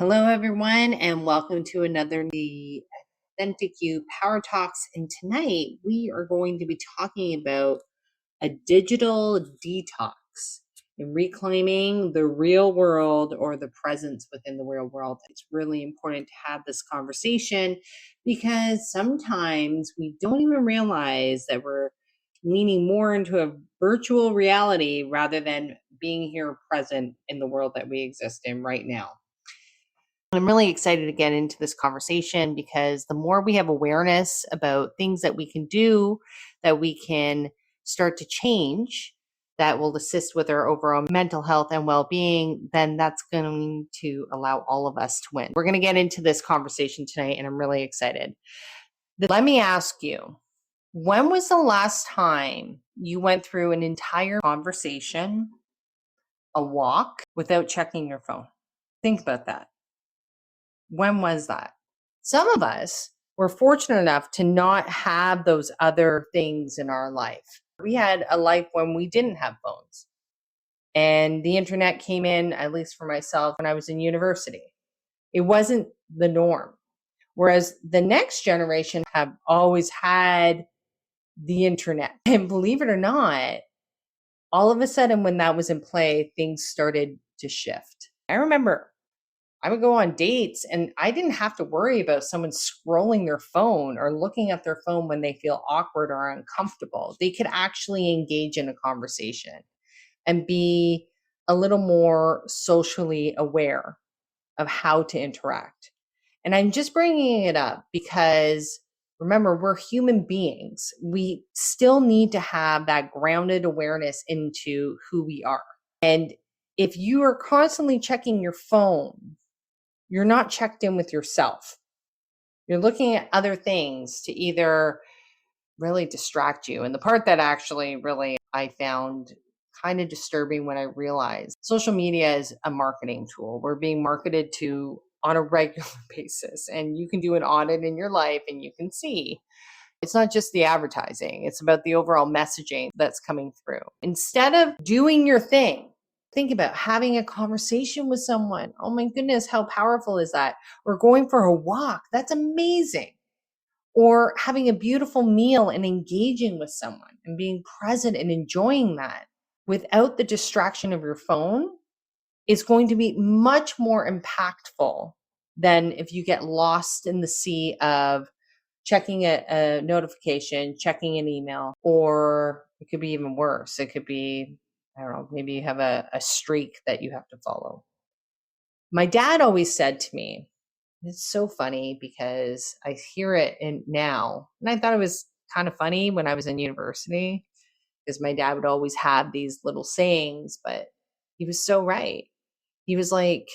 Hello, everyone, and welcome to another the Authentic You Power Talks. And tonight we are going to be talking about a digital detox and reclaiming the real world or the presence within the real world. It's really important to have this conversation because sometimes we don't even realize that we're leaning more into a virtual reality rather than being here present in the world that we exist in right now. I'm really excited to get into this conversation because the more we have awareness about things that we can do, that we can start to change, that will assist with our overall mental health and well-being, then that's going to allow all of us to win. We're going to get into this conversation tonight, and I'm really excited. Let me ask you, when was the last time you went through an entire conversation, a walk, without checking your phone? Think about that. When was that? Some of us were fortunate enough to not have those other things in our life. We had a life when we didn't have phones. And the internet came in, at least for myself, when I was in university. It wasn't the norm. Whereas the next generation have always had the internet. And believe it or not, all of a sudden when that was in play, things started to shift. I remember I would go on dates and I didn't have to worry about someone scrolling their phone or looking at their phone when they feel awkward or uncomfortable. They could actually engage in a conversation and be a little more socially aware of how to interact. And I'm just bringing it up because remember, we're human beings. We still need to have that grounded awareness into who we are. And if you are constantly checking your phone, you're not checked in with yourself. You're looking at other things to either really distract you. And the part that actually really I found kind of disturbing when I realized social media is a marketing tool. We're being marketed to on a regular basis. And you can do an audit in your life and you can see it's not just the advertising, it's about the overall messaging that's coming through. Instead of doing your thing, think about having a conversation with someone. Oh my goodness, how powerful is that? Or going for a walk. That's amazing. Or having a beautiful meal and engaging with someone and being present and enjoying that without the distraction of your phone is going to be much more impactful than if you get lost in the sea of checking a notification, checking an email, or it could be even worse. It could be, I don't know, maybe you have a streak that you have to follow. My dad always said to me, it's so funny because I hear it now, and I thought it was kind of funny when I was in university because my dad would always have these little sayings, but he was so right. He was like,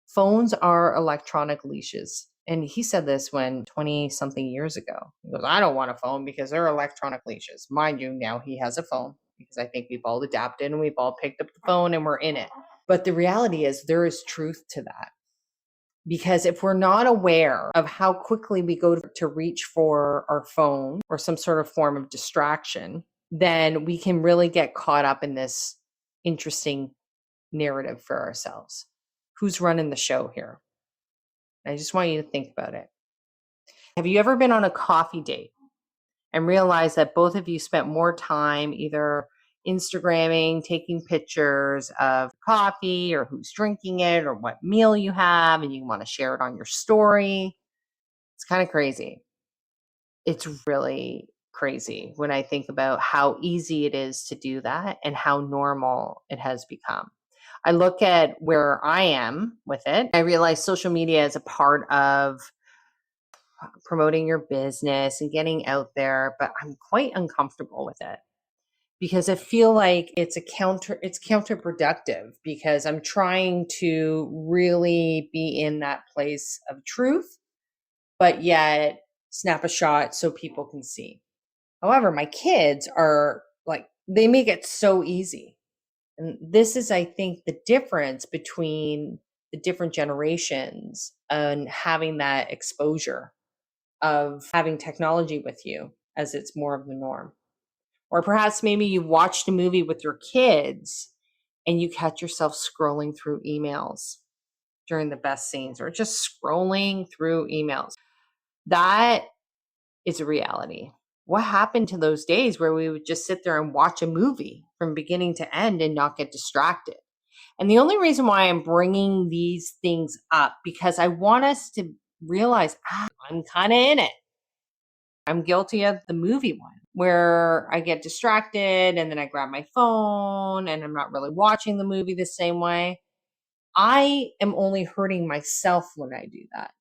phones are electronic leashes. And he said this when 20 something years ago. He goes, I don't want a phone because they're electronic leashes. Mind you, now he has a phone because I think we've all adapted and we've all picked up the phone and we're in it. But the reality is there is truth to that. Because if we're not aware of how quickly we go to reach for our phone or some sort of form of distraction, then we can really get caught up in this interesting narrative for ourselves. Who's running the show here? I just want you to think about it. Have you ever been on a coffee date and realized that both of you spent more time either Instagramming, taking pictures of coffee or who's drinking it or what meal you have, and you want to share it on your story? It's kind of crazy. It's really crazy when I think about how easy it is to do that and how normal it has become. I look at where I am with it. I realize social media is a part of promoting your business and getting out there, but I'm quite uncomfortable with it because I feel like it's counterproductive because I'm trying to really be in that place of truth, but yet snap a shot so people can see. However, my kids are like, they make it so easy. And this is, I think, the difference between the different generations and having that exposure of having technology with you as it's more of the norm. Or perhaps maybe you watched a movie with your kids and you catch yourself scrolling through emails during the best scenes or just scrolling through emails. That is a reality. What happened to those days where we would just sit there and watch a movie from beginning to end and not get distracted? And the only reason why I'm bringing these things up, because I want us to realize I'm kind of in it. I'm guilty of the movie one where I get distracted and then I grab my phone and I'm not really watching the movie the same way. I am only hurting myself when I do that.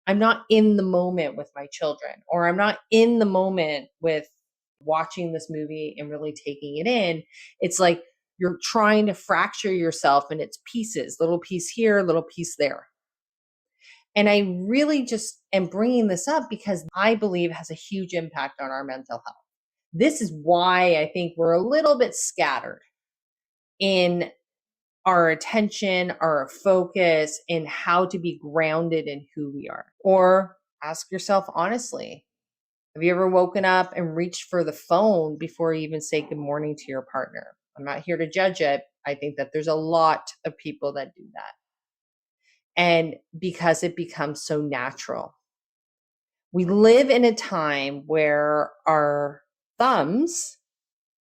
I'm not in the moment with my children, or I'm not in the moment with watching this movie and really taking it in. It's like you're trying to fracture yourself in its pieces, little piece here, little piece there. And I really just am bringing this up because I believe it has a huge impact on our mental health. This is why I think we're a little bit scattered in our attention, our focus, in how to be grounded in who we are. Or ask yourself honestly, have you ever woken up and reached for the phone before you even say good morning to your partner? I'm not here to judge it. I think that there's a lot of people that do that. And because it becomes so natural. We live in a time where our thumbs,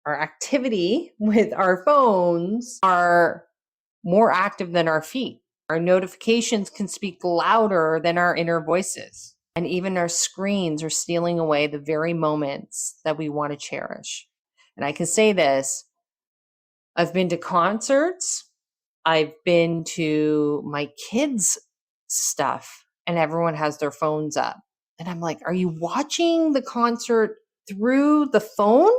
our activity with our phones are more active than our feet. Our notifications can speak louder than our inner voices. And even our screens are stealing away the very moments that we want to cherish. And I can say this, I've been to concerts, I've been to my kids' stuff, and everyone has their phones up. And I'm like, are you watching the concert through the phone?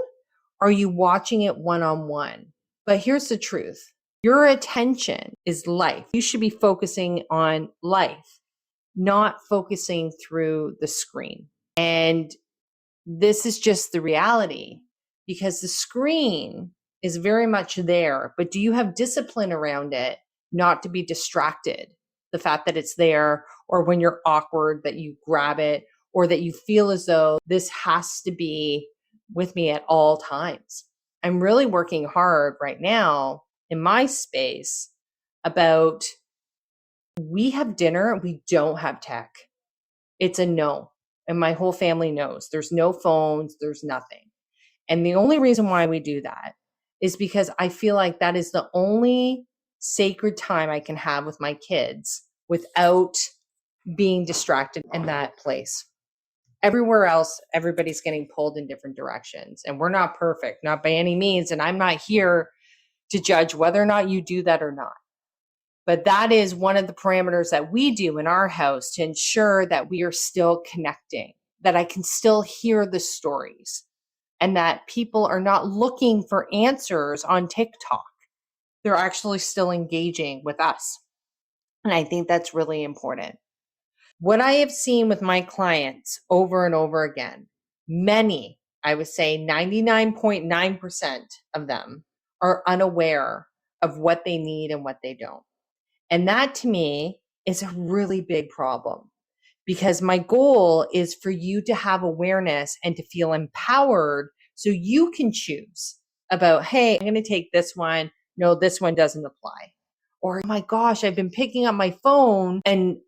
Or are you watching it one-on-one? But here's the truth. Your attention is life. You should be focusing on life, not focusing through the screen. And this is just the reality, because the screen is very much there, but do you have discipline around it not to be distracted? The fact that it's there, or when you're awkward that you grab it, or that you feel as though this has to be with me at all times. I'm really working hard right now in my space about, we have dinner, we don't have tech. It's a no. And my whole family knows there's no phones, there's nothing. And the only reason why we do that is because I feel like that is the only sacred time I can have with my kids without being distracted in that place. Everywhere else, everybody's getting pulled in different directions. And we're not perfect, not by any means. And I'm not here to judge whether or not you do that or not. But that is one of the parameters that we do in our house to ensure that we are still connecting, that I can still hear the stories, and that people are not looking for answers on TikTok. They're actually still engaging with us. And I think that's really important. What I have seen with my clients over and over again, many, I would say 99.9% of them are unaware of what they need and what they don't. And that to me is a really big problem, because my goal is for you to have awareness and to feel empowered so you can choose about, hey, I'm going to take this one. No, this one doesn't apply. Or, oh my gosh, I've been picking up my phone and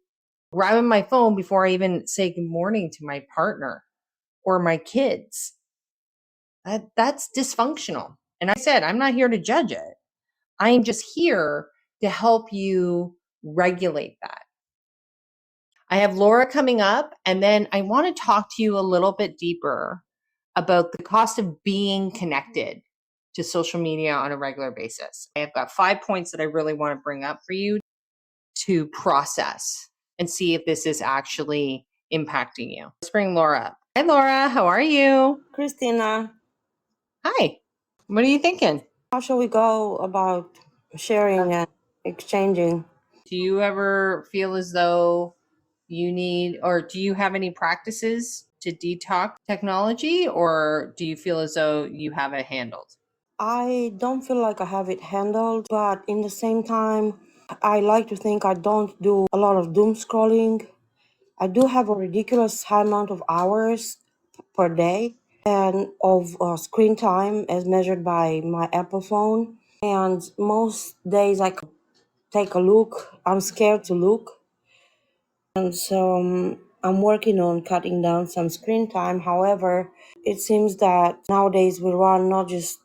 grabbing my phone before I even say good morning to my partner or my kids. That's dysfunctional. And I said, I'm not here to judge it. I am just here to help you regulate that. I have Laura coming up, and then I want to talk to you a little bit deeper about the cost of being connected to social media on a regular basis. I have got 5 points that I really want to bring up for you to process and see if this is actually impacting you. Let's bring Laura up. Hi, Laura. How are you? Kristina, Hi. What are you thinking? how shall we go about sharing and exchanging? Do you ever feel as though you need, or do you have any practices to detox technology, or do you feel as though you have it handled? I don't feel like I have it handled, but in the same time, I like to think I don't do a lot of doom scrolling. I do have a ridiculous high amount of hours per day and of screen time as measured by my Apple phone. And most days take a look. I'm scared to look. And so I'm working on cutting down some screen time. However, it seems that nowadays we run not just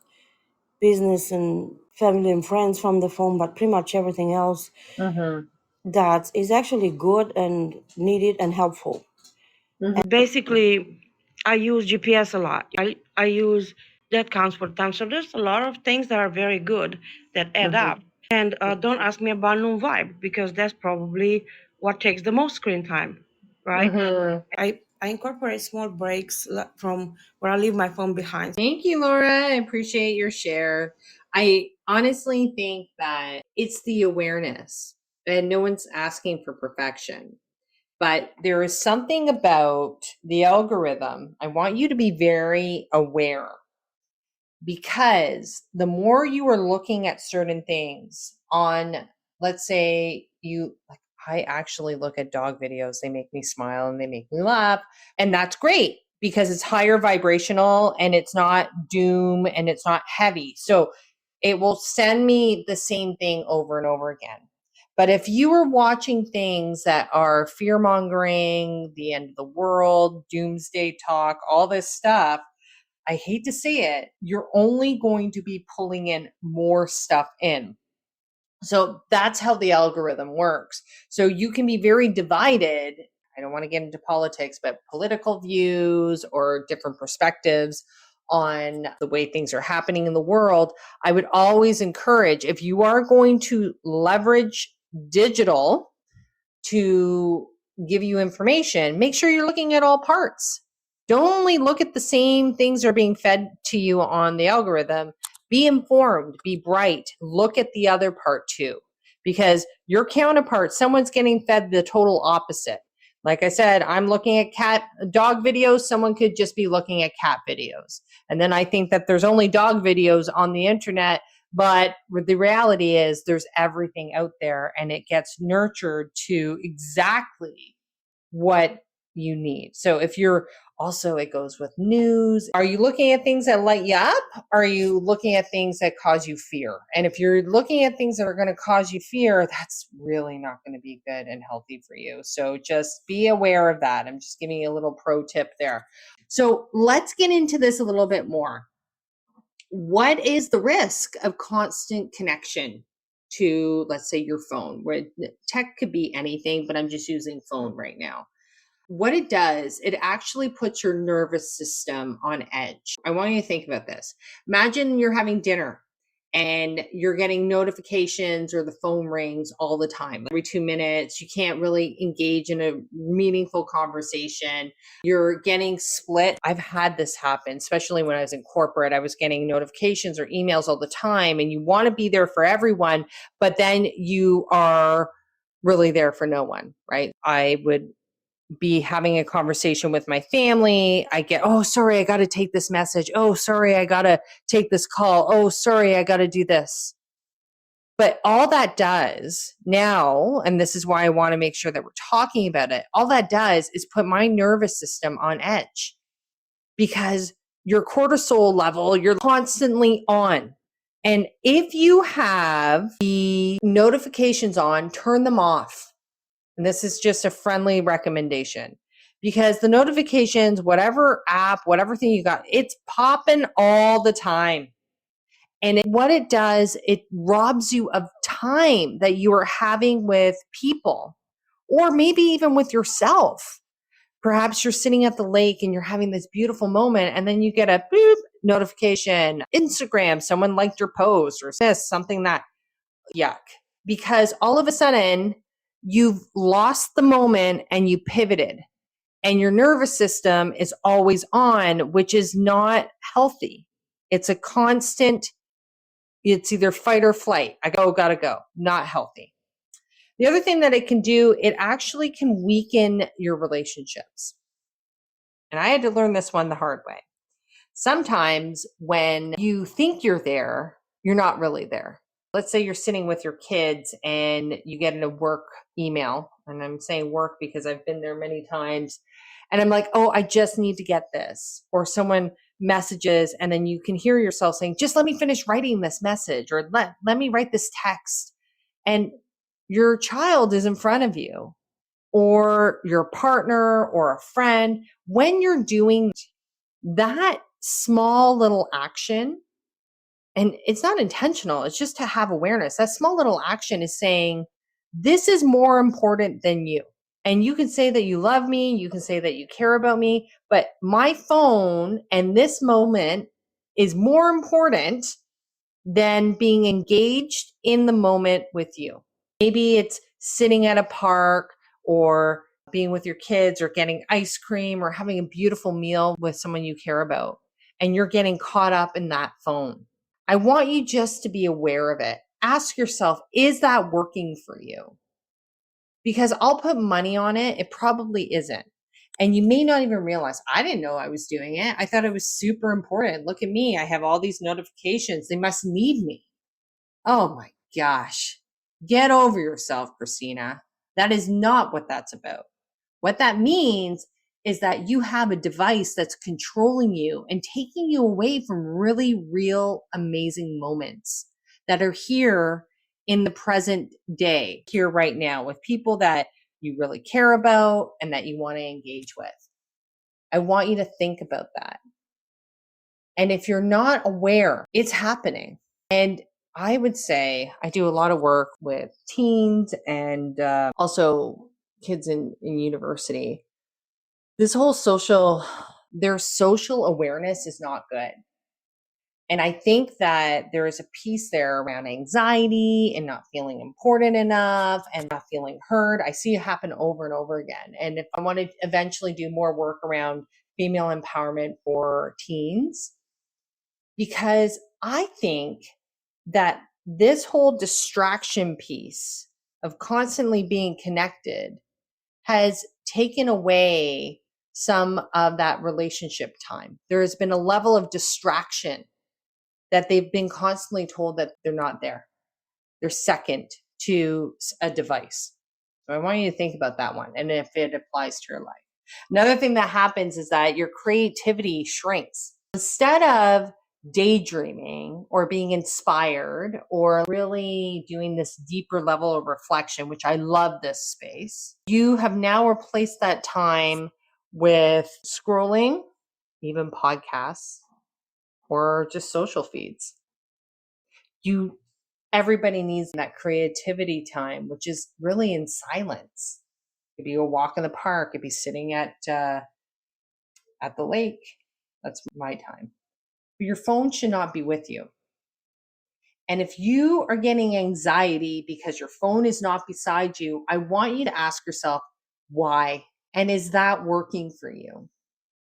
business and family and friends from the phone, but pretty much everything else Mm-hmm. that is actually good and needed and helpful. Mm-hmm. And basically, I use GPS a lot. I use that counts for time. So there's a lot of things that are very good that add Mm-hmm. up. And don't ask me about Noon Vibe because that's probably what takes the most screen time, right? Mm-hmm. I incorporate small breaks from where I leave my phone behind. Thank you, Laura. I appreciate your share. I honestly think that it's the awareness, and no one's asking for perfection. But there is something about the algorithm. I want you to be very aware, because the more you are looking at certain things on, let's say you like, I actually look at dog videos. They make me smile and they make me laugh. And that's great because it's higher vibrational and it's not doom and it's not heavy. So it will send me the same thing over and over again. But if you are watching things that are fear mongering, the end of the world, doomsday talk, all this stuff, I hate to say it, you're only going to be pulling in more stuff in. So that's how the algorithm works. So you can be very divided. I don't want to get into politics, but political views or different perspectives on the way things are happening in the world. I would always encourage, if you are going to leverage digital to give you information, make sure you're looking at all parts. Don't only look at the same things that are being fed to you on the algorithm. Be informed, be bright, look at the other part too. Because your counterpart, someone's getting fed the total opposite. Like I said, I'm looking at dog videos, someone could just be looking at cat videos. And then I think that there's only dog videos on the internet, but the reality is there's everything out there and it gets nurtured to exactly what you need. So if you're also, it goes with news. Are you looking at things that light you up? Are you looking at things that cause you fear? And if you're looking at things that are going to cause you fear, that's really not going to be good and healthy for you. So just be aware of that. I'm just giving you a little pro tip there. So let's get into this a little bit more. What is the risk of constant connection to, let's say, your phone? Where tech could be anything, but I'm just using phone right now. What it does, it actually puts your nervous system on edge. I want you to think about this. Imagine you're having dinner and you're getting notifications or the phone rings all the time, every 2 minutes. You can't really engage in a meaningful conversation. You're getting split. I've had this happen, especially when I was in corporate. I was getting notifications or emails all the time, and you want to be there for everyone, but then you are really there for no one, right? I would be having a conversation with my family. I get, oh, sorry, I got to take this message. Oh, sorry, I got to take this call. Oh, sorry, I got to do this. But all that does now, and this is why I want to make sure that we're talking about it, all that does is put my nervous system on edge, because your cortisol level, you're constantly on. And if you have the notifications on, turn them off. And this is just a friendly recommendation, because the notifications, whatever app, whatever thing you got, it's popping all the time. And what it does, it robs you of time that you are having with people, or maybe even with yourself. Perhaps you're sitting at the lake and you're having this beautiful moment, and then you get a boop notification. Instagram, someone liked your post, or this, something that, yuck. Because all of a sudden, you've lost the moment and you pivoted, and your nervous system is always on, which is not healthy. It's a constant, it's either fight or flight. Gotta go. Not healthy. The other thing that it can do, it actually can weaken your relationships. And I had to learn this one the hard way. Sometimes when you think you're there, you're not really there. Let's say you're sitting with your kids and you get in a work email, and I'm saying work because I've been there many times, and I'm like, oh, I just need to get this. Or someone messages, and then you can hear yourself saying, just let me finish writing this message, or let me write this text. And your child is in front of you, or your partner or a friend, when you're doing that small little action, and it's not intentional, it's just to have awareness. That small little action is saying, this is more important than you. And you can say that you love me, you can say that you care about me, but my phone and this moment is more important than being engaged in the moment with you. Maybe it's sitting at a park or being with your kids or getting ice cream or having a beautiful meal with someone you care about, and you're getting caught up in that phone. I want you just to be aware of it. Ask yourself, is that working for you? Because I'll put money on it, it probably isn't. And you may not even realize, I didn't know I was doing it. I thought it was super important. Look at me. I have all these notifications. They must need me. Oh my gosh. Get over yourself, Kristina. That is not what that's about. What that means is that you have a device that's controlling you and taking you away from really real, amazing moments that are here in the present day, here right now, with people that you really care about and that you want to engage with. I want you to think about that. And if you're not aware, it's happening. And I would say I do a lot of work with teens and also kids in university. This whole their social awareness is not good. And I think that there is a piece there around anxiety and not feeling important enough and not feeling heard. I see it happen over and over again. And if I want to eventually do more work around female empowerment for teens, because I think that this whole distraction piece of constantly being connected has taken away some of that relationship time. There has been a level of distraction that they've been constantly told that they're not there. They're second to a device. So I want you to think about that one and if it applies to your life. Another thing that happens is that your creativity shrinks. Instead of daydreaming or being inspired or really doing this deeper level of reflection, which I love this space, you have now replaced that time with scrolling, even podcasts, or just social feeds. Everybody needs that creativity time, which is really in silence. If you go walk in the park, if you're sitting at the lake, that's my time. But your phone should not be with you. And if you are getting anxiety because your phone is not beside you, I want you to ask yourself, why? And is that working for you?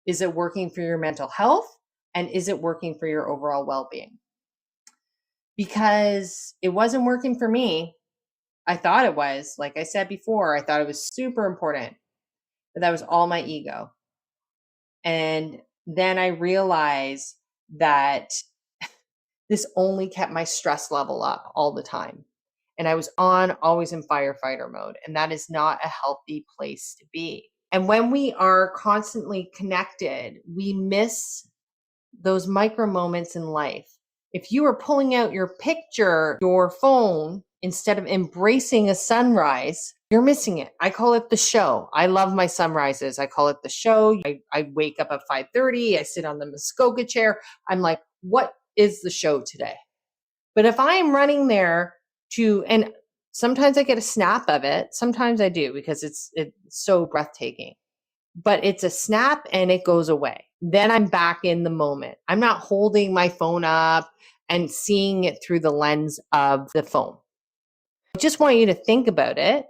Is it working for your mental health? And is it working for your overall well-being? Because it wasn't working for me. I thought it was. Like I said before, I thought it was super important, but that was all my ego. And then I realized that this only kept my stress level up all the time. And I was always in firefighter mode. And that is not a healthy place to be. And when we are constantly connected, we miss those micro moments in life. If you are pulling out your phone, instead of embracing a sunrise, you're missing it. I call it the show. I love my sunrises. I call it the show. I wake up at 5:30. I sit on the Muskoka chair. I'm like, what is the show today? But if I am running there and sometimes I get a snap of it. Sometimes I do because it's so breathtaking. But it's a snap and it goes away. Then I'm back in the moment. I'm not holding my phone up and seeing it through the lens of the phone. I just want you to think about it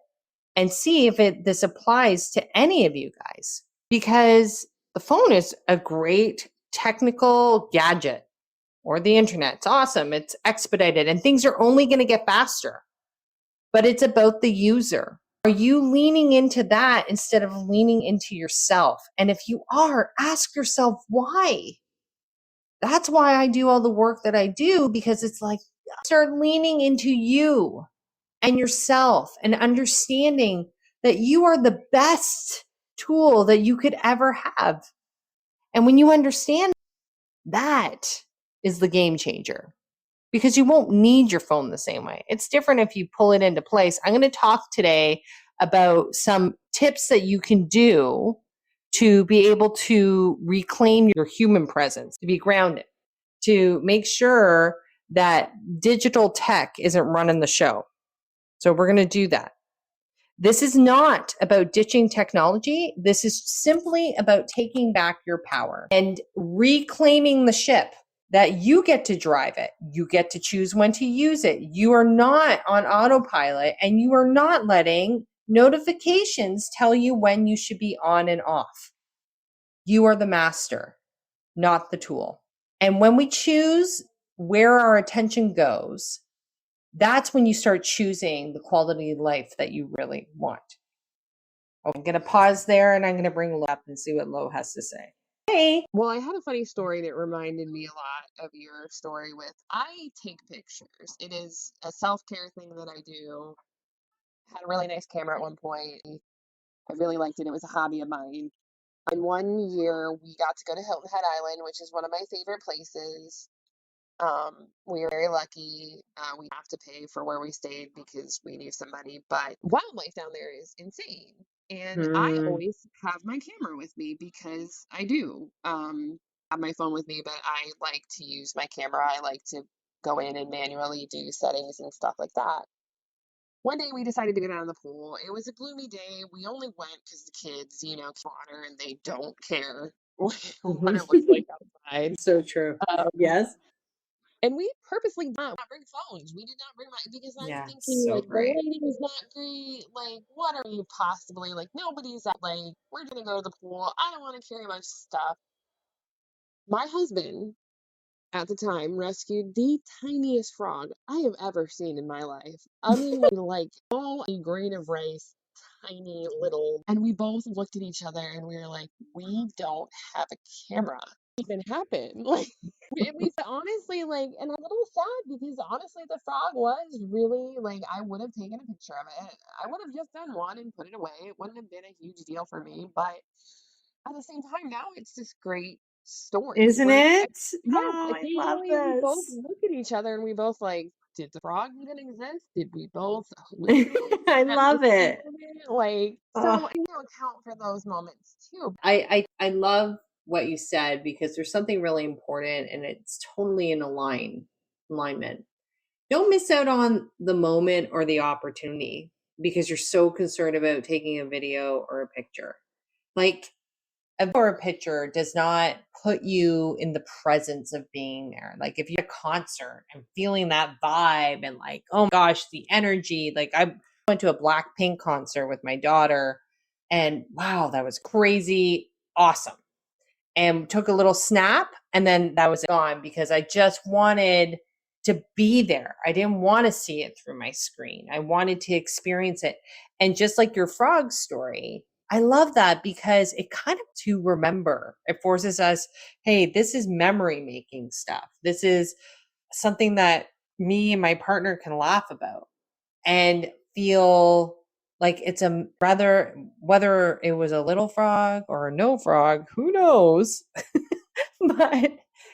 and see if this applies to any of you guys, because the phone is a great technical gadget, or the internet. It's awesome. It's expedited and things are only going to get faster, but it's about the user. Are you leaning into that instead of leaning into yourself? And if you are, ask yourself why. That's why I do all the work that I do, because it's like, start leaning into you and yourself and understanding that you are the best tool that you could ever have. And when you understand, that is the game changer. because you won't need your phone the same way. It's different if you pull it into place. I'm going to talk today about some tips that you can do to be able to reclaim your human presence, to be grounded, to make sure that digital tech isn't running the show. So we're going to do that. This is not about ditching technology. This is simply about taking back your power and reclaiming the ship, that you get to drive it. You get to choose when to use it. You are not on autopilot, and you are not letting notifications tell you when you should be on and off. You are the master, not the tool. And when we choose where our attention goes, that's when you start choosing the quality of life that you really want. I'm going to pause there, and I'm going to bring Lo up and see what Lo has to say. Hey. Well, I had a funny story that reminded me a lot of your story with I take pictures. It is a self-care thing that I do. Had a really nice camera at one point. I really liked it. It was a hobby of mine. And one year we got to go to Hilton Head Island, which is one of my favorite places. We were very lucky. We have to pay for where we stayed because we knew somebody, but wildlife down there is insane. And I always have my camera with me because I do. Have my phone with me, but I like to use my camera. I like to go in and manually do settings and stuff like that. One day we decided to go down to the pool. It was a gloomy day. We only went because the kids, water and they don't care what it looks like outside. So true. Um, Yes. and we purposely did not bring phones. We did not bring my because I'm Yeah, thinking so like the great. lighting is not great. Like, what are you possibly like? Nobody's at like we're gonna go to the pool. I don't want to carry a bunch of stuff. My husband at the time rescued the tiniest frog I have ever seen in my life. I mean, like all a grain of rice, tiny little. And we both looked at each other and we were like, we don't have a camera. Even happen. Like, and we honestly, like, and a little sad because honestly, the frog was really like, I would have taken a picture of it. I would have just done one and put it away. It wouldn't have been a huge deal for me. But at the same time, now it's this great story Isn't where it? yes, Oh, I love occasionally we both this. look at each other and we both like, did the frog even exist? Did we both hallucinate I at the love same it. moment? Like, Oh, so account for those moments too. I love what you said, because there's something really important, and it's totally in alignment. Don't miss out on the moment or the opportunity because you're so concerned about taking a video or a picture. Like, a video or a picture does not put you in the presence of being there. Like, if you're at a concert and feeling that vibe and like, oh my gosh, the energy. Like, I went to a Blackpink concert with my daughter, and wow, that was crazy awesome. And took a little snap, and then that was gone because I just wanted to be there. I didn't want to see it through my screen. I wanted to experience it. And just like your frog story, I love that because it kind of to remember. It forces us, hey, this is memory making stuff. This is something that me and my partner can laugh about and feel like it's a rather, whether it was a little frog or no frog, who knows? But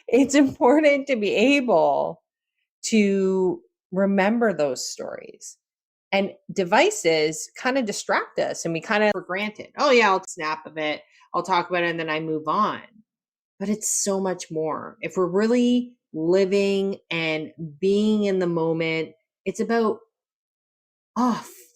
it's important to be able to remember those stories. And devices kind of distract us, and we kind of for granted. Oh yeah, I'll snap of it. I'll talk about it and then I move on. But it's so much more. If we're really living and being in the moment, it's about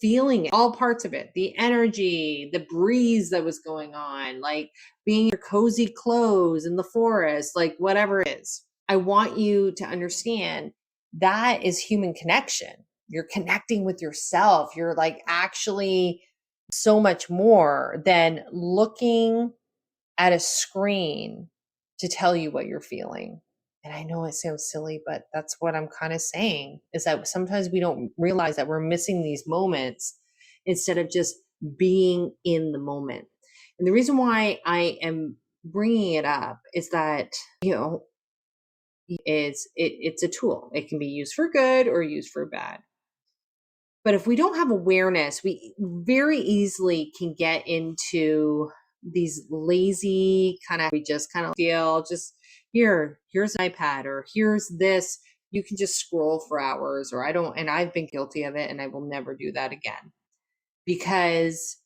feeling it, all parts of it, the energy, the breeze that was going on, like being in your cozy clothes in the forest, like whatever it is. I want you to understand that is human connection. You're connecting with yourself. You're like actually so much more than looking at a screen to tell you what you're feeling. And I know it sounds silly, but that's what I'm kind of saying, is that sometimes we don't realize that we're missing these moments instead of just being in the moment. And the reason why I am bringing it up is that, it's a tool. It can be used for good or used for bad. But if we don't have awareness, we very easily can get into these lazy kind of, we just kind of feel just here's an iPad, or here's this You can just scroll for hours, or and I've been guilty of it, and I will never do that again, because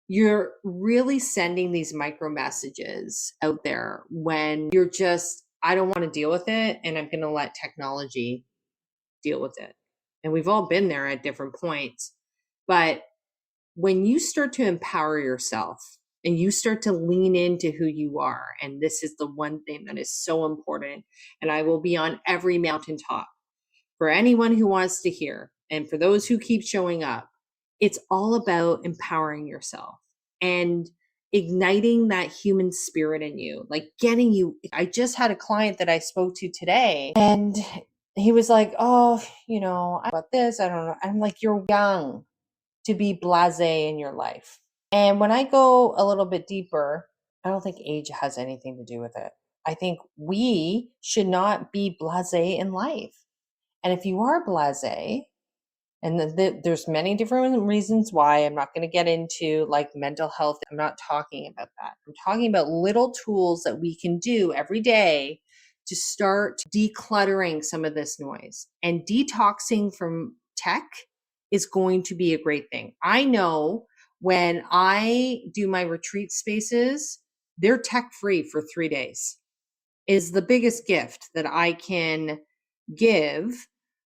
you're really sending these micro messages out there when you're just, I don't want to deal with it, and I'm going to let technology deal with it. And we've all been there at different points. But when you start to empower yourself and you start to lean into who you are, and this is the one thing that is so important, and I will be on every mountaintop for anyone who wants to hear, and for those who keep showing up, it's all about empowering yourself and igniting that human spirit in you, like getting you. I just had a client that I spoke to today, and he was like, oh, about this, I don't know. I'm like, you're young to be blasé in your life. And when I go a little bit deeper, I don't think age has anything to do with it. I think we should not be blasé in life. And if you are blasé, and there's many different reasons why, I'm not going to get into like mental health. I'm not talking about that. I'm talking about little tools that we can do every day to start decluttering some of this noise, and detoxing from tech is going to be a great thing. I know when I do my retreat spaces, they're tech free for 3 days. Is the biggest gift that I can give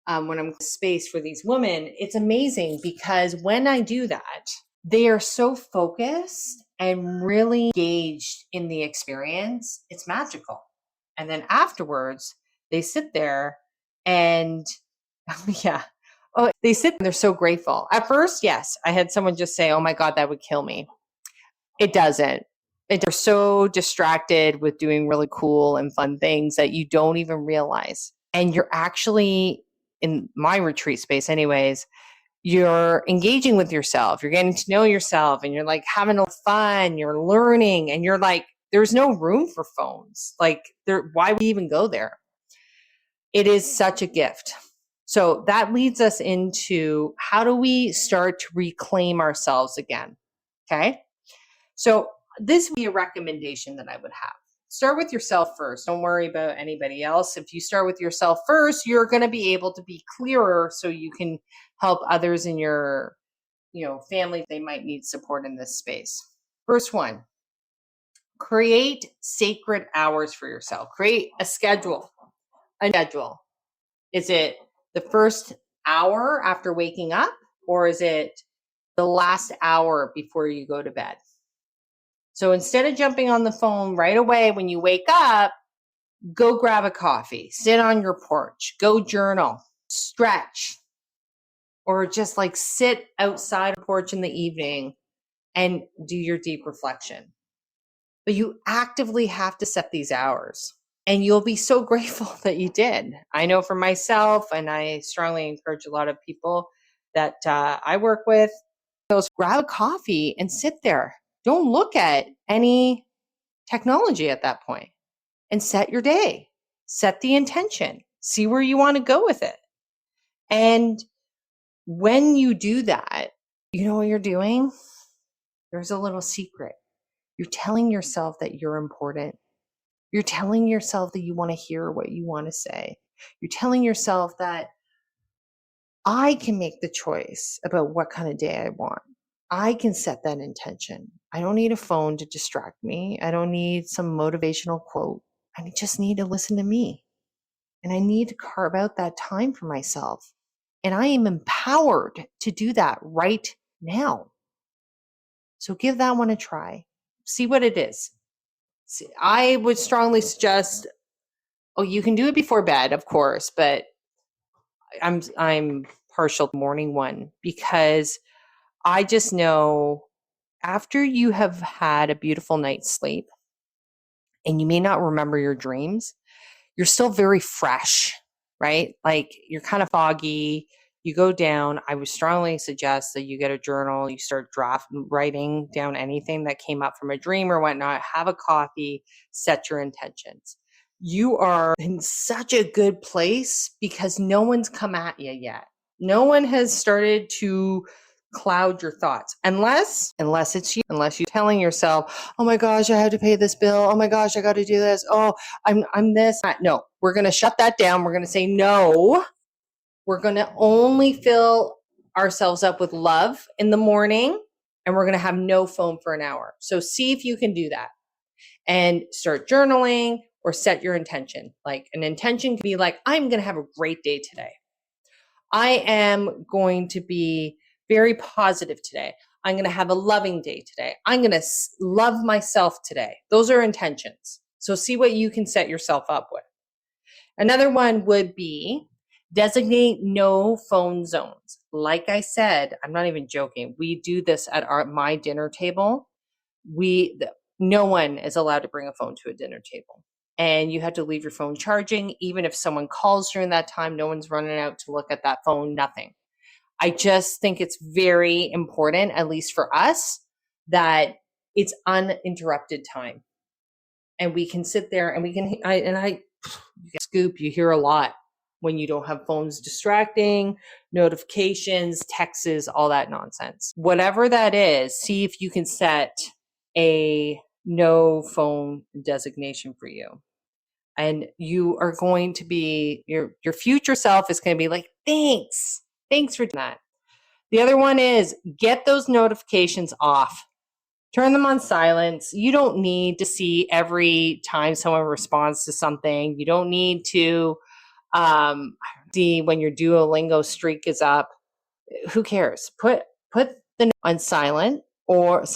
when I'm in space for these women. It's amazing because when I do that, they are so focused and really engaged in the experience. It's magical. And then afterwards, they sit there and yeah. Oh, they sit and they're so grateful. At first, yes, I had someone just say, "Oh my God, that would kill me." It doesn't. They're so distracted with doing really cool and fun things that you don't even realize. And you're actually, in my retreat space anyways, you're engaging with yourself. You're getting to know yourself, and you're like having a fun, you're learning, and you're like, there's no room for phones. Like, why would we even go there? It is such a gift. So that leads us into, how do we start to reclaim ourselves again? Okay. So this would be a recommendation that I would have. Start with yourself first. Don't worry about anybody else. If you start with yourself first, you're going to be able to be clearer so you can help others in your, family. They might need support in this space. First one, create sacred hours for yourself. Create a schedule. Is it the first hour after waking up, or is it the last hour before you go to bed? So instead of jumping on the phone right away when you wake up, go grab a coffee, sit on your porch, go journal, stretch, or just like sit outside the porch in the evening and do your deep reflection. But you actively have to set these hours, and you'll be so grateful that you did. I know for myself, and I strongly encourage a lot of people that I work with, grab a coffee and sit there. Don't look at any technology at that point, and set your day, set the intention, see where you want to go with it. And when you do that, you know what you're doing? There's a little secret. You're telling yourself that you're important. You're telling yourself that you want to hear what you want to say. You're telling yourself that I can make the choice about what kind of day I want. I can set that intention. I don't need a phone to distract me. I don't need some motivational quote. I just need to listen to me. And I need to carve out that time for myself. And I am empowered to do that right now. So give that one a try. See what it is. See, I would strongly suggest, you can do it before bed, of course, but I'm partial to morning one, because I just know after you have had a beautiful night's sleep, and you may not remember your dreams, you're still very fresh, right? Like, you're kind of foggy. You go down. I would strongly suggest that you get a journal. You start writing down anything that came up from a dream or whatnot. Have a coffee, set your intentions. You are in such a good place because no one's come at you yet. No one has started to cloud your thoughts, unless you're telling yourself, oh my gosh, I have to pay this bill, oh my gosh, I got to do this, oh, I'm this. No, we're going to shut that down. We're going to say, no, we're going to only fill ourselves up with love in the morning, and we're going to have no phone for an hour. So see if you can do that and start journaling or set your intention. Like an intention could be like, I'm going to have a great day today. I am going to be very positive today. I'm going to have a loving day today. I'm going to love myself today. Those are intentions. So see what you can set yourself up with. Another one would be designate no phone zones. Like I said, I'm not even joking. We do this at my dinner table. No one is allowed to bring a phone to a dinner table. And you have to leave your phone charging. Even if someone calls during that time, no one's running out to look at that phone, nothing. I just think it's very important, at least for us, that it's uninterrupted time. And we can sit there and we can, scoop, you hear a lot when you don't have phones distracting, notifications, texts, all that nonsense. Whatever that is, see if you can set a no phone designation for you. And you are going to be, your future self is going to be like, thanks for doing that. The other one is get those notifications off. Turn them on silence. You don't need to see every time someone responds to something. You don't need to see when your Duolingo streak is up. Who cares? Put the on silent or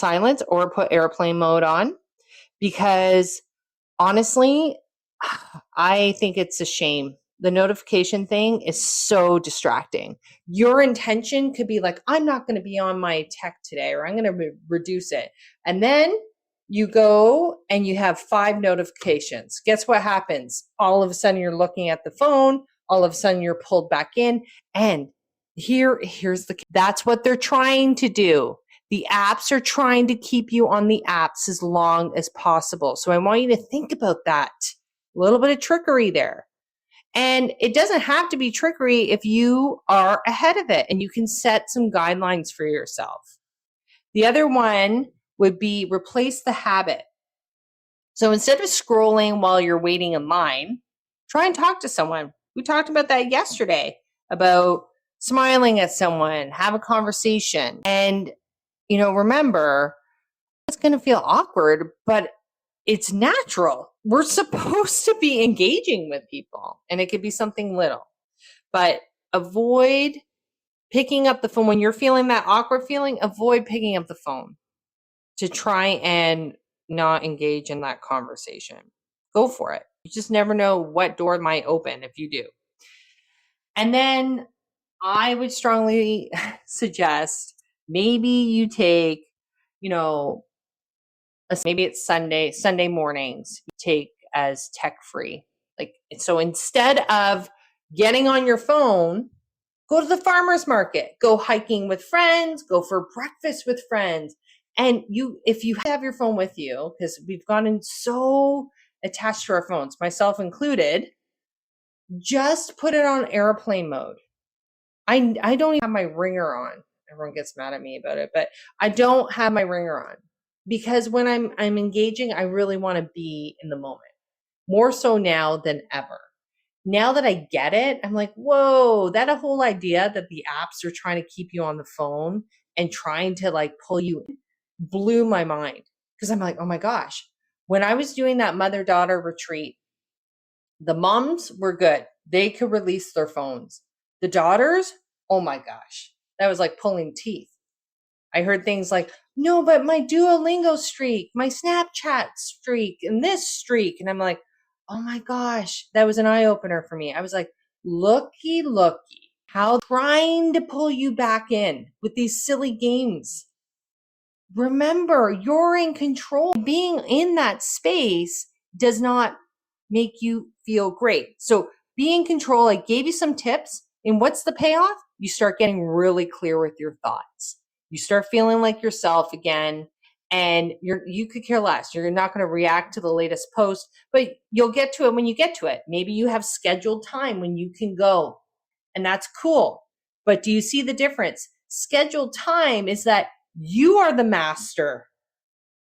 put airplane mode on, because honestly, I think it's a shame. The notification thing is so distracting. Your intention could be like, I'm not going to be on my tech today, or I'm going to reduce it. And then you go and you have 5 notifications. Guess what happens? All of a sudden you're looking at the phone. All of a sudden you're pulled back in. And that's what they're trying to do. The apps are trying to keep you on the apps as long as possible. So I want you to think about that. A little bit of trickery there. And it doesn't have to be trickery if you are ahead of it and you can set some guidelines for yourself. The other one would be replace the habit. So instead of scrolling while you're waiting in line, try and talk to someone. We talked about that yesterday, about smiling at someone, have a conversation. And, remember, it's going to feel awkward, but it's natural. We're supposed to be engaging with people, and it could be something little, but avoid picking up the phone when you're feeling that awkward feeling. Avoid picking up the phone to try and not engage in that conversation. Go for it. You just never know what door might open if you do. And then I would strongly suggest maybe you take, maybe it's Sunday mornings, you take as tech free. Like, so instead of getting on your phone, go to the farmer's market, go hiking with friends, go for breakfast with friends. And if you have your phone with you, because we've gotten so attached to our phones, myself included, just put it on airplane mode. I don't even have my ringer on. Everyone gets mad at me about it, but I don't have my ringer on, because when I'm engaging, I really want to be in the moment, more so now than ever. Now that I get it, I'm like, whoa, that a whole idea that the apps are trying to keep you on the phone and trying to like pull you in blew my mind, because I'm like, oh my gosh, when I was doing that mother-daughter retreat, the moms were good. They could release their phones. The daughters, oh my gosh, that was like pulling teeth. I heard things like, no, but my Duolingo streak, my Snapchat streak, and this streak. And I'm like, oh my gosh, that was an eye opener for me. I was like, looky, how trying to pull you back in with these silly games. Remember, you're in control. Being in that space does not make you feel great. So be in control. I gave you some tips. And what's the payoff? You start getting really clear with your thoughts. You start feeling like yourself again, and you could care less. You're not going to react to the latest post, but you'll get to it when you get to it. Maybe you have scheduled time when you can go, and that's cool. But do you see the difference? Scheduled time is that you are the master,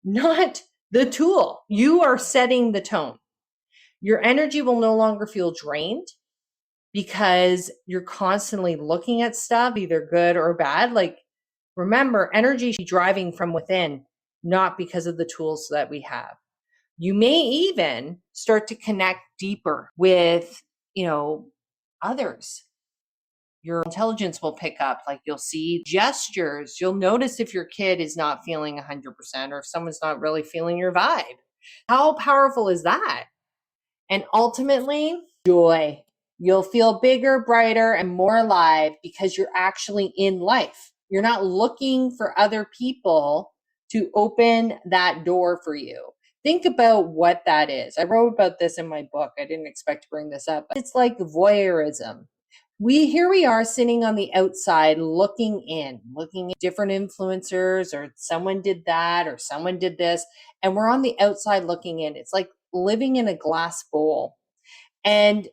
not the tool. You are setting the tone. Your energy will no longer feel drained because you're constantly looking at stuff, either good or bad. Like, remember, energy is driving from within, not because of the tools that we have. You may even start to connect deeper with, others. Your intelligence will pick up, like you'll see gestures. You'll notice if your kid is not feeling 100% or if someone's not really feeling your vibe. How powerful is that? And ultimately, joy. You'll feel bigger, brighter, and more alive because you're actually in life. You're not looking for other people to open that door for you. Think about what that is. I wrote about this in my book. I didn't expect to bring this up. It's like voyeurism. Here we are sitting on the outside looking at different influencers, or someone did that or someone did this, and we're on the outside looking in. It's like living in a glass bowl. And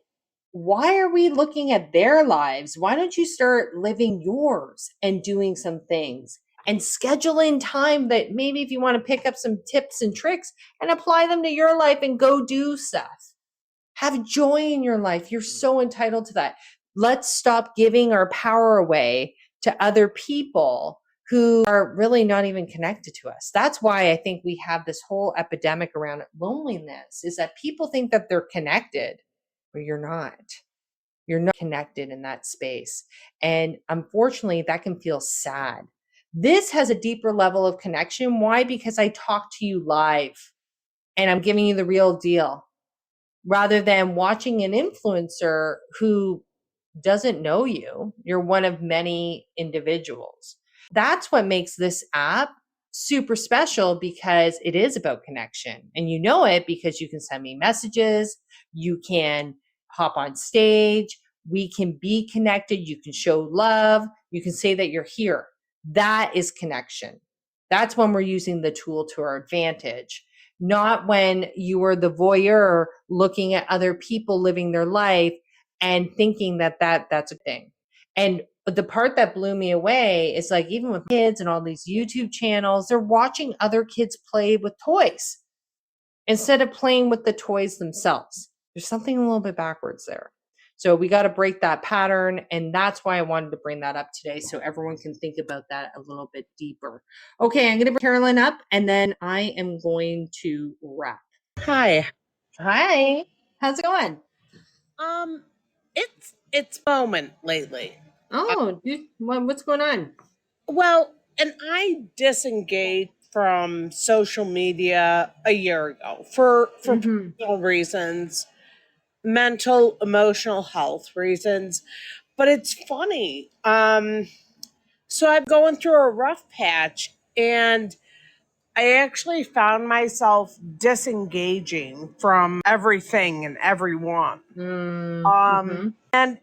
why are we looking at their lives? Why don't you start living yours and doing some things and schedule in time that maybe if you want to pick up some tips and tricks and apply them to your life and go do stuff? Have joy in your life. You're so entitled to that. Let's stop giving our power away to other people who are really not even connected to us. That's why I think we have this whole epidemic around loneliness, is that people think that they're connected, but you're not. You're not connected in that space. And unfortunately, that can feel sad. This has a deeper level of connection. Why? Because I talk to you live and I'm giving you the real deal, rather than watching an influencer who doesn't know you. You're one of many individuals. That's what makes this app super special, because it is about connection. And you know it because you can send me messages, you can hop on stage, we can be connected, you can show love, you can say that you're here. That is connection. That's when we're using the tool to our advantage, not when you are the voyeur looking at other people living their life and thinking that's a thing. And the part that blew me away is, like, even with kids and all these YouTube channels, they're watching other kids play with toys instead of playing with the toys themselves. There's something a little bit backwards there. So we got to break that pattern. And that's why I wanted to bring that up today, so everyone can think about that a little bit deeper. Okay, I'm going to bring Carolyn up and then I am going to wrap. Hi. Hi. How's it going? Um, it's moment lately. Oh, what's going on? Well, and I disengaged from social media a year ago for Mm-hmm. personal reasons, mental, emotional health reasons. But it's funny. So I'm going through a rough patch, and I actually found myself disengaging from everything and everyone. Mm-hmm. And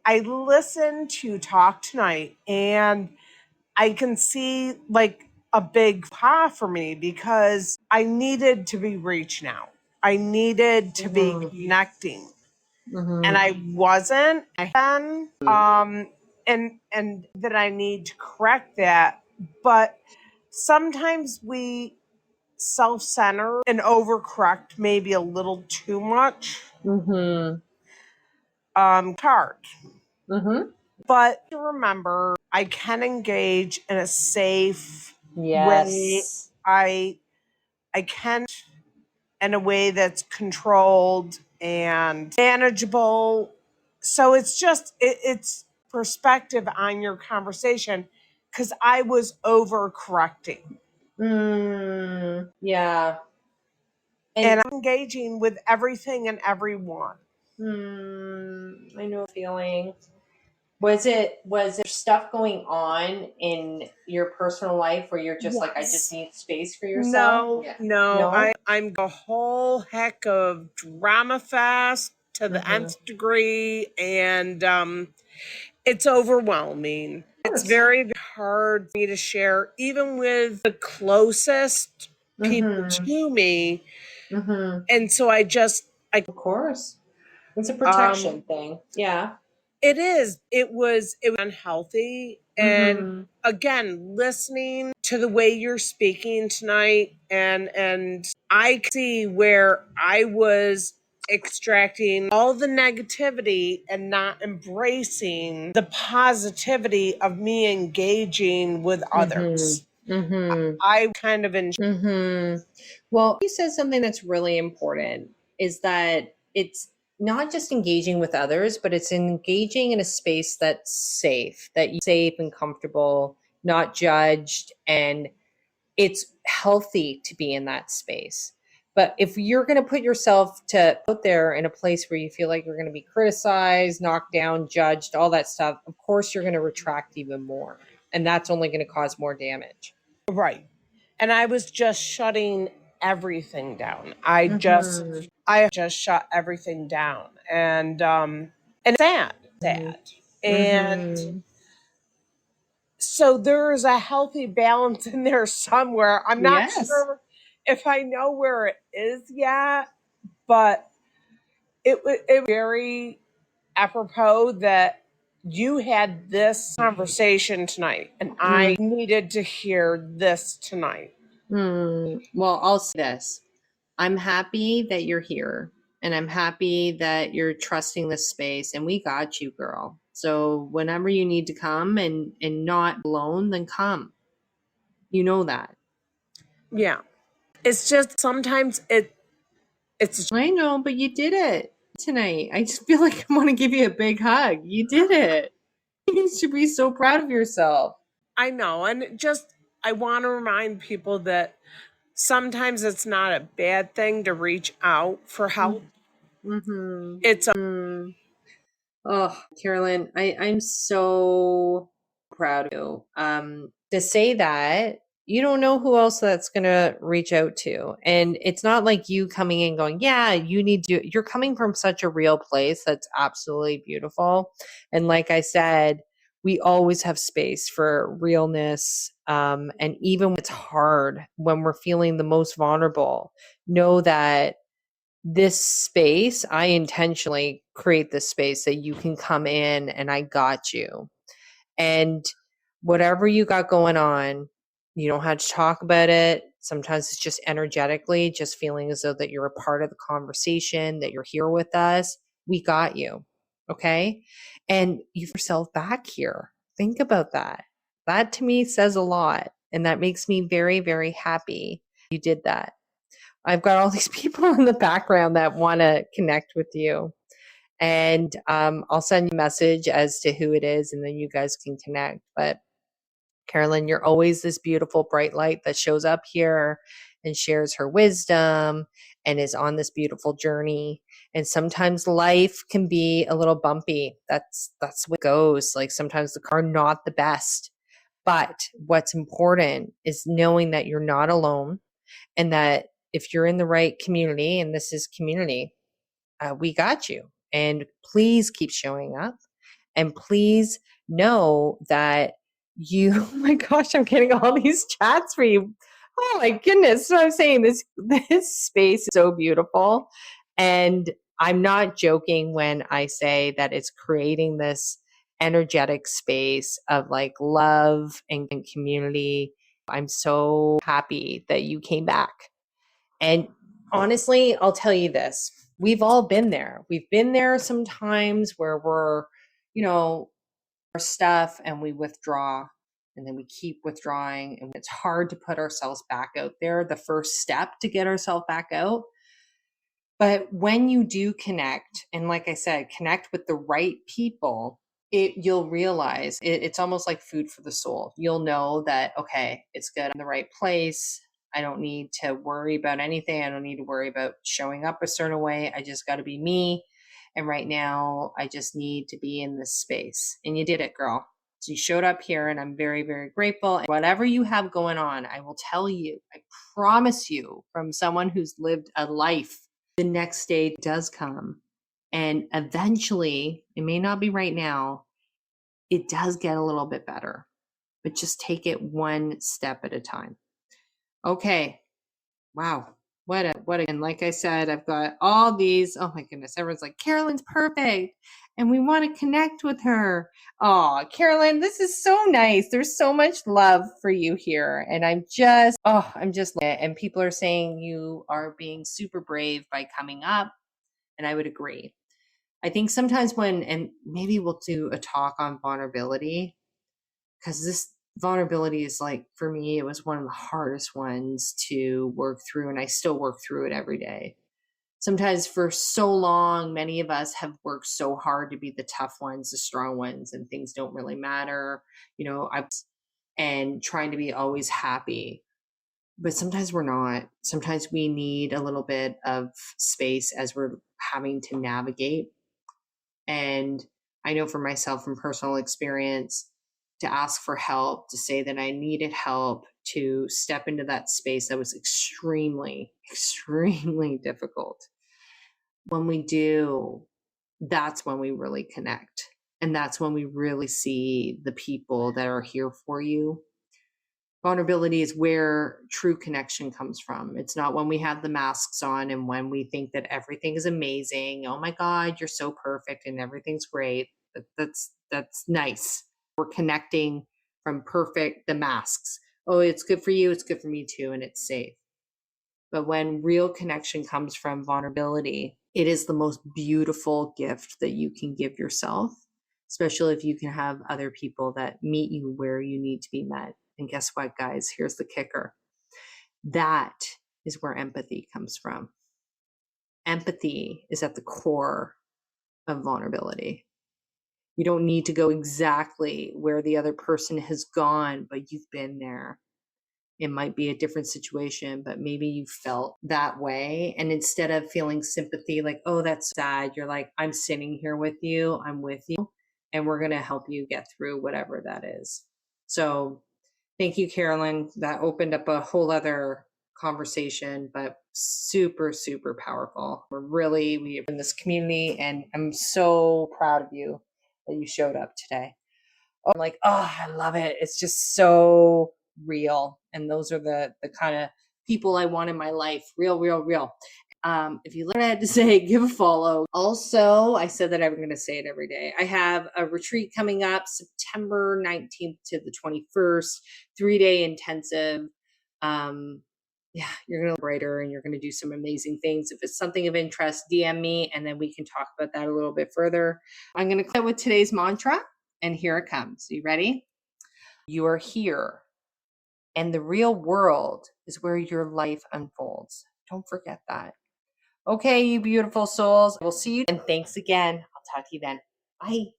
I listened to Talk Tonight, and I can see like a big pie for me because I needed to be reaching out. I needed to be connecting, and Mm-hmm. I wasn't. And that I need to correct that. But sometimes we self-center and overcorrect maybe a little too much. Mm-hmm. Hard. Mm-hmm. But to remember, I can engage in a safe way. Yes. I can in a way that's controlled and manageable. So it's just it's perspective on your conversation, because I was overcorrecting Yeah. and And I'm engaging with everything and everyone. I know a feeling. Was there stuff going on in your personal life where you're just like, I just Yes. need space for yourself? No, Yeah. no, No? I'm a whole heck of drama fast to the Mm-hmm. nth degree, and it's overwhelming. Of It's course. very hard for me to share, even with the closest people Mm-hmm. to me, Mm-hmm. and so I Of course. It's a um protection thing. Yeah. it was unhealthy. And Mm-hmm. again, listening to the way you're speaking tonight, and I see where I was extracting all the negativity and not embracing the positivity of me engaging with Mm-hmm. others. Mm-hmm. I kind of enjoy. Mm-hmm. Well, you said something that's really important is that it's not just engaging with others, but it's engaging in a space that's safe, that you're safe and comfortable, not judged, and it's healthy to be in that space. But if you're going to put yourself to out there in a place where you feel like you're going to be criticized, knocked down, judged, all that stuff, of course you're going to retract even more. And that's only going to cause more damage. Right. And I was just shutting everything down. I Mm-hmm. just shut everything down. And it's sad. And Mm-hmm. so there's a healthy balance in there somewhere. I'm not Yes. sure if I know where it is yet, but it very apropos that you had this conversation tonight and I needed to hear this tonight. Well, I'll say this. I'm happy that you're here and I'm happy that you're trusting this space and we got you, girl. So whenever you need to come and not alone, then come. You know that. Yeah. It's just sometimes it's I know, but you did it tonight. I just feel like I want to give you a big hug. You did it. You should be so proud of yourself. I know, and just I want to remind people that sometimes it's not a bad thing to reach out for help. Mm-hmm. It's a Oh, Carolyn, I'm so proud of you. To say that you don't know who else that's gonna reach out to. And it's not like you coming in going, yeah, you need to, you're coming from such a real place that's absolutely beautiful. And like I said, we always have space for realness. And even when it's hard, when we're feeling the most vulnerable, know that this space, I intentionally create this space that you can come in and I got you. And whatever you got going on, you don't have to talk about it. Sometimes it's just energetically, just feeling as though that you're a part of the conversation, that you're here with us. We got you. Okay. And you yourself back here. Think about that. That to me says a lot. And that makes me very, very happy you did that. I've got all these people in the background that want to connect with you. And I'll send you a message as to who it is, and then you guys can connect. But Carolyn, you're always this beautiful, bright light that shows up here and shares her wisdom and is on this beautiful journey. And sometimes life can be a little bumpy. That's what goes. Like sometimes the car not the best. But what's important is knowing that you're not alone and that if you're in the right community, and this is community, we got you. And please keep showing up. And please know that you, oh my gosh, I'm getting all these chats for you. Oh my goodness. So I'm saying this space is so beautiful. And I'm not joking when I say that it's creating this energetic space of like love and community. I'm so happy that you came back. And honestly, I'll tell you this. We've all been there. We've been there sometimes where we're, our stuff and we withdraw and then we keep withdrawing and it's hard to put ourselves back out there, the first step to get ourselves back out. But when you do connect, and like I said, connect with the right people, you'll realize it's almost like food for the soul. You'll know that, okay, it's good. I'm in the right place. I don't need to worry about anything. I don't need to worry about showing up a certain way. I just got to be me. And right now, I just need to be in this space. And you did it, girl. So you showed up here, and I'm very, very grateful. And whatever you have going on, I will tell you, I promise you, from someone who's lived a life, the next day does come. And eventually, it may not be right now, it does get a little bit better, but just take it one step at a time. Okay. Wow. And like I said, I've got all these. Oh my goodness. Everyone's like, Carolyn's perfect. And we want to connect with her. Oh, Carolyn, this is so nice. There's so much love for you here. And I'm just, and people are saying you are being super brave by coming up And I would agree. I think sometimes and maybe we'll do a talk on vulnerability, because this vulnerability is like, for me, it was one of the hardest ones to work through, and I still work through it every day. Sometimes for so long, many of us have worked so hard to be the tough ones, the strong ones, and things don't really matter. And trying to be always happy. But sometimes we're not. Sometimes we need a little bit of space as we're having to navigate. And I know for myself from personal experience, to ask for help, to say that I needed help, to step into that space that was extremely, extremely difficult. When we do, that's when we really connect. And that's when we really see the people that are here for you. Vulnerability is where true connection comes from. It's not when we have the masks on and when we think that everything is amazing. Oh my God, you're so perfect and everything's great. That's nice. We're connecting from the masks. Oh, it's good for you. It's good for me too. And it's safe. But when real connection comes from vulnerability, it is the most beautiful gift that you can give yourself, especially if you can have other people that meet you where you need to be met. And guess what, guys? Here's the kicker. That is where empathy comes from. Empathy is at the core of vulnerability. You don't need to go exactly where the other person has gone, but you've been there. It might be a different situation, but maybe you felt that way. And instead of feeling sympathy, like, oh, that's sad, you're like, I'm sitting here with you, I'm with you, and we're going to help you get through whatever that is. So thank you, Carolyn. That opened up a whole other conversation, but super, super powerful. We're in this community, and I'm so proud of you that you showed up today. I'm like, oh, I love it. It's just so real. And those are the kind of people I want in my life. Real, real, real. If you learn what I had to say, give a follow. Also, I said that I'm going to say it every day. I have a retreat coming up September 19th to the 21st, 3-day intensive. Yeah, you're going to look brighter and you're going to do some amazing things. If it's something of interest, DM me and then we can talk about that a little bit further. I'm going to close with today's mantra, and here it comes. You ready? You are here, and the real world is where your life unfolds. Don't forget that. Okay, you beautiful souls. We'll see you, and thanks again. I'll talk to you then. Bye.